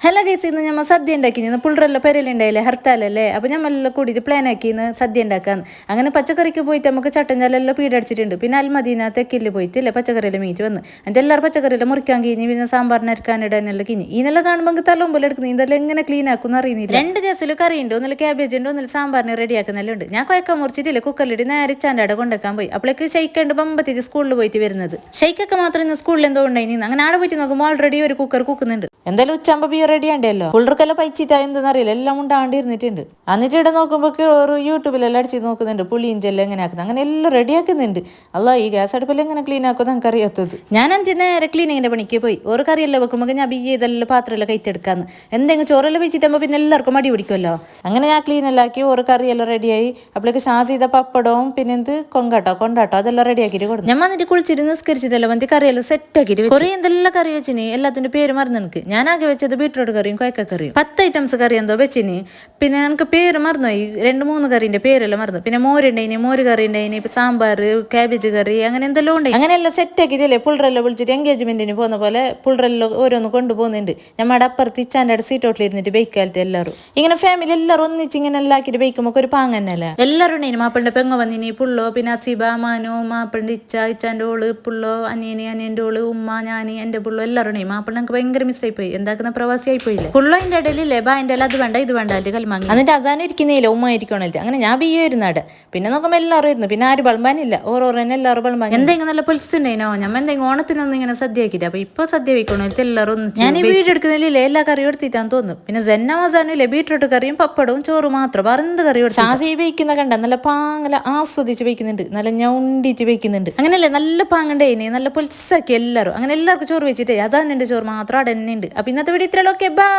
Hello guys, ഇന്ന് നമ്മൾ സദ്യ ഉണ്ടാക്കിന്ന് പുള്ളറെല്ലാം പെരലുണ്ടായില്ലേ, ഹർത്താലല്ലേ. അപ്പോൾ നമ്മളെല്ലാം കൂടിയിട്ട് പ്ലാൻ ആക്കിന്ന് സദ്യ ഉണ്ടാക്കാന്ന്. അങ്ങനെ പച്ചക്കറിക്ക് പോയിട്ട് നമുക്ക് ചട്ടഞ്ചാലെല്ലാം പീടടിച്ചിട്ടുണ്ട്. പിന്നെ അൽമദീന തെക്കില് പോയിട്ടില്ലേ പച്ചക്കറിയെല്ലാം മീറ്റ് വന്ന് എൻ്റെ എല്ലാവരും പച്ചക്കറിയെല്ലാം മുറിക്കാൻ കഴിഞ്ഞ് പിന്നെ സാമ്പാറിന് അരക്കാനിടാനെല്ലാം കഴിഞ്ഞ് ഇന്നെല്ലാം കാണുമ്പോൾ തലമുമ്പിൽ എടുക്കുന്നത് ഇതെല്ലാം എങ്ങനെ ക്ലീൻ ആക്കുമെന്ന് അറിയുന്നില്ല. 2 ഗ്യാസിൽ കറി ഉണ്ട്, ഒന്നിൽ ക്യാബേജ് ഉണ്ട്, ഒന്നിൽ സാമ്പാറിന് റെഡി ആക്കുന്നെല്ലാം ഉണ്ട്. ഞാൻ കൊയക്കാൻ മുറിച്ചിട്ടില്ല, കുക്കറിലിട്ട് നേരെ ചാൻ്റെ കൊണ്ടുവെക്കാൻ പോയി. അപ്പോഴേക്ക് ഷെയ്ക്കുണ്ട് ബമ്പത്തിട്ട് സ്കൂളിൽ പോയിട്ട് വരുന്നത്. ഷെയ്ക്കൊക്കെ മാത്രം ഇന്ന് സ്കൂളിൽ എന്തോ ഉണ്ടായി. അങ്ങനെ അവിടെ പോയിട്ട് നോക്കുമ്പോൾ ഓൾറെഡി ഒരു കുക്കർ കുക്കുന്നുണ്ട്. എന്തായാലും ഉച്ചാകുമ്പോൾ ബിയർ റെഡി ആണ്ടല്ലോ. പുള്ളർക്കെല്ലാം പൈച്ചിട്ടാ എന്തെന്ന് അറിയില്ല, എല്ലാം ഉണ്ടാണ്ടിരുന്നിട്ടുണ്ട്. എന്നിട്ട് ഇവിടെ നോക്കുമ്പോൾ ഒരു യൂട്യൂബിലെല്ലാം അടിച്ച് നോക്കുന്നുണ്ട് പുളിയിഞ്ചെല്ലാം എങ്ങനെ ആക്കുന്നത്. അങ്ങനെ എല്ലാം റെഡി ആക്കുന്നുണ്ട്. അല്ല ഈ ഗ്യാസ് അടുപ്പെല്ലാം എങ്ങനെ ക്ലീൻ ആക്കുമെന്ന് നമുക്ക് അറിയാത്തത്. ഞാൻ എന്ത് നേരെ ക്ലീനിങ്ങിന്റെ പണിക്ക് പോയി. ഓരോ കറിയെല്ലാം വെക്കുമ്പോൾ ഞാൻ ബിയ്യ ഇതെല്ലാം പാത്രമെല്ലാം കൈത്തെടുക്കാന്ന്. എന്തെങ്കിലും ചോറെല്ലാം വെച്ചിട്ടാകുമ്പോൾ പിന്നെ എല്ലാവർക്കും മടി പിടിക്കുമല്ലോ. അങ്ങനെ ഞാൻ ക്ലീനെല്ലാം ആക്കി ഓരോ കറിയെല്ലാം റെഡിയായി. അപ്പോഴേക്ക് ഷാസ് ചെയ്ത പപ്പടവും പിന്നെ കൊണ്ടാട്ടോ അതെല്ലാം റെഡി ആക്കിയിട്ട് കൊടുക്കും. ഞാൻ വന്നിട്ട് കുളിച്ചിട്ട് നിസ്കരിച്ചിട്ടെല്ലാം വന്നിട്ട് കറിയെല്ലാം സെറ്റ് ആക്കിയിട്ട് കുറേ എന്തെല്ലാം കറി വെച്ചിന്, എല്ലാത്തിൻ്റെ പേര് മറന്നു എനിക്ക്. ഞാൻ ആകെ വെച്ചത് ബീട്രൂട്ട് കറിയും കൊയക്കറിയും 10 ഐറ്റംസ് കറി എന്തോ വെച്ചിന്. പിന്നെ എനിക്ക് പേര് മറന്നുപോയി, 2-3 കറീൻ്റെ പേരെല്ലാം മറന്നു. പിന്നെ മോരുണ്ടായിന്, മോര് കറി ഉണ്ടായിന്, ഇപ്പം സാമ്പാർ, ക്യാബേജ് കറി, അങ്ങനെ എന്തെല്ലാം ഉണ്ടായി. അങ്ങനെ എല്ലാം സെറ്റ് ആക്കിയില്ലേ. പുള്ളറെല്ലാം വിളിച്ചിട്ട് എൻഗേജ്മെന്റിന് പോകുന്ന പോലെ പുള്ളറെല്ലാം ഓരോന്ന് കൊണ്ടുപോകുന്നുണ്ട്. നമ്മുടെ അപ്പുറത്ത് ഇച്ചാൻ്റെ അവിടെ സീറ്റോട്ടിൽ ഇരുന്നിട്ട് ബൈക്കാലത്ത് എല്ലാവരും ഇങ്ങനെ ഫാമിലി എല്ലാവരും ഒന്നിച്ച് ഇങ്ങനെ എല്ലാം ആക്കിയിട്ട് ബൈക്കുമ്പോൾ ഒരു പാങ്ങന്നല്ല. എല്ലാവരും ഉണ്ടായിന്. മാപ്പിളിൻ്റെ പെങ്ങ വന്നിനി, പുള്ളോ, പിന്നെ അസീബ, മാനു, മാപ്പിളിൻ്റെ ഇച്ചാൻ്റെ ഓള്, പുള്ളോ, അനിയൻ്റെ ഓള്, ഉമ്മ, ഞാൻ, എൻ്റെ പുള്ളോ എല്ലാവരും ഉണ്ടായി. മാപ്പിളിനെ എനിക്ക് ഭയങ്കര മിസ്സായി പോയി, എന്താക്കുന്ന പ്രവാസിയായി പോയില്ലേ. പുള്ളോ അതിൻ്റെ ഇടയിലില്ലേ ബാൻ്റെ അത് വേണ്ട ഇത് വേണ്ട അത് കൽമാങ്ങി. എന്നിട്ട് അസാനും ഇരിക്കുന്നില്ല, ഉമ്മ ഇരിക്കണല്ലേ. അങ്ങനെ ഞാൻ ബിയ്യായിരുന്നു അവിടെ. പിന്നെ നോക്കുമ്പോൾ എല്ലാവരും ഇരുന്നു. പിന്നെ ആര് ബൾബാനില്ല, ഓരോന്നെ എല്ലാവരും ബൾബാൻ. എന്തെങ്കിലും നല്ല പൊലിച്ചുണ്ടായിനോ ഞാൻ എന്തെങ്കിലും ഓണത്തിനൊന്നും ഇങ്ങനെ സദ്യ ആക്കിയിട്ട്. അപ്പോൾ ഇപ്പോൾ സദ്യ വയ്ക്കണോ എല്ലാവരും ഒന്നും. ഞാൻ ഈ വീഡിയോ എടുക്കുന്നില്ലേ എല്ലാ കറിയും എടുത്തിട്ടാന്ന് തോന്നുന്നു. പിന്നെ ജന്നാസാനും ഇല്ലേ ബീട്രൂട്ട് കറിയും പപ്പടവും ചോറ് മാത്രം, വേറെ എന്ത് കറിയും എടുത്തു. ഷാസി വയ്ക്കുന്ന കണ്ട നല്ല പാങ്ങല ആസ്വദിച്ച് വയ്ക്കുന്നുണ്ട്, നല്ല ഞൗണ്ടിട്ട് വയ്ക്കുന്നുണ്ട്. അങ്ങനെയല്ലേ നല്ല പാങ്ങണ്ടേനി, നല്ല പൊലിച്ചാക്കി എല്ലാവരും. അങ്ങനെ എല്ലാവർക്കും ചോറ് വെച്ചിട്ടേ അസാനിൻ്റെ ചോറ് മാത്രം അവിടെ തന്നെ ഉണ്ട്. അപ്പോൾ ഇന്നത്തെ വീഡിയോ ഇത്രയുള്ളൂ. Okay, by.